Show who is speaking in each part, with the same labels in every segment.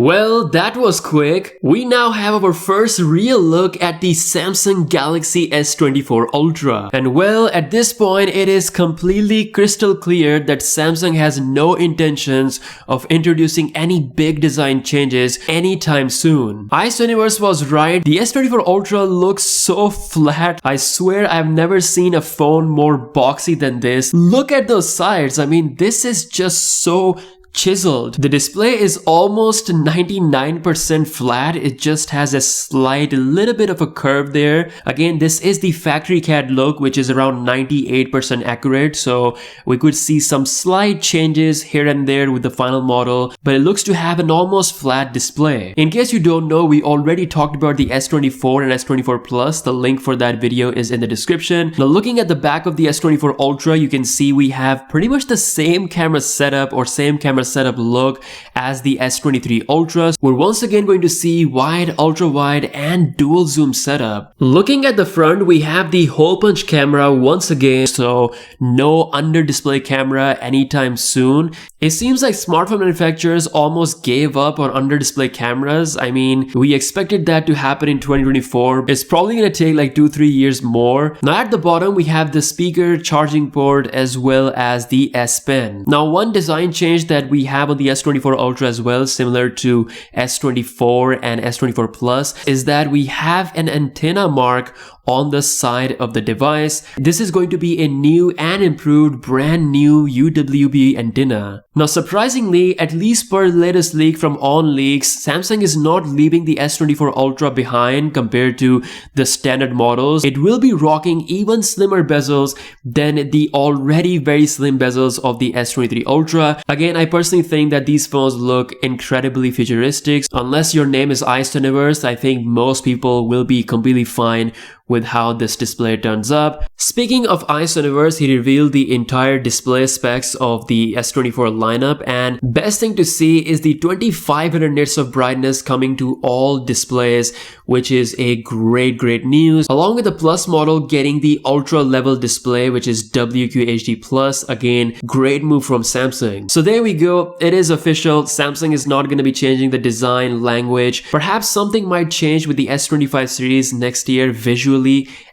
Speaker 1: Well, that was quick. We now have our first real look at the Samsung Galaxy S24 Ultra. And well, at this point, it is completely crystal clear that Samsung has no intentions of introducing any big design changes anytime soon. S24 was right. The S24 Ultra looks so flat. I swear I've never seen a phone more boxy than this. Look at those sides. I mean, this is just so chiseled. The display is almost 99% flat. It just has a slight little bit of a curve there. Again, this is the factory CAD look, which is around 98% accurate. So we could see some slight changes here and there with the final model, but it looks to have an almost flat display. In case you don't know, we already talked about the S24 and S24 Plus. The link for that video is in the description. Now, looking at the back of the S24 Ultra, you can see we have pretty much the same camera setup or same camera setup look as the S23 Ultras. We're once again going to see wide, ultra wide and dual zoom setup. Looking at the front, we have the hole punch camera once again, so no under display camera anytime soon. It seems like smartphone manufacturers almost gave up on under display cameras. I mean, we expected that to happen in 2024. It's probably gonna take like 2-3 years more. Now at the bottom, we have the speaker, charging port, as well as the S Pen. Now one design change that we have on the S24 Ultra as well, similar to S24 and S24 Plus, is that we have an antenna mark on the side of the device. This is going to be a new and improved brand new UWB antenna. Now surprisingly, at least per latest leak from OnLeaks, Samsung is not leaving the S24 Ultra behind compared to the standard models. It will be rocking even slimmer bezels than the already very slim bezels of the S23 Ultra. Again, I personally think that these phones look incredibly futuristic. Unless your name is S24, I think most people will be completely fine with how this display turns up. Speaking of S24, he revealed the entire display specs of the S24 lineup, and best thing to see is the 2500 nits of brightness coming to all displays, which is a great news, along with the Plus model getting the ultra level display, which is WQHD Plus. Again, great move from Samsung. So there we go, it is official. Samsung is not going to be changing the design language. Perhaps something might change with the S25 series next year visually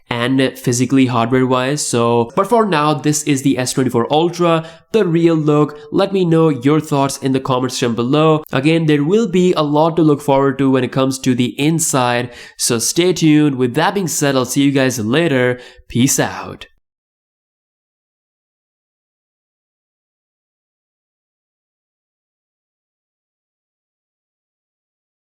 Speaker 1: and physically hardware wise. But for now, this is the S24 Ultra, the real look. Let me know your thoughts in the comments section below. Again, there will be a lot to look forward to when it comes to the inside, so stay tuned. With that being said, I'll see you guys later. Peace out.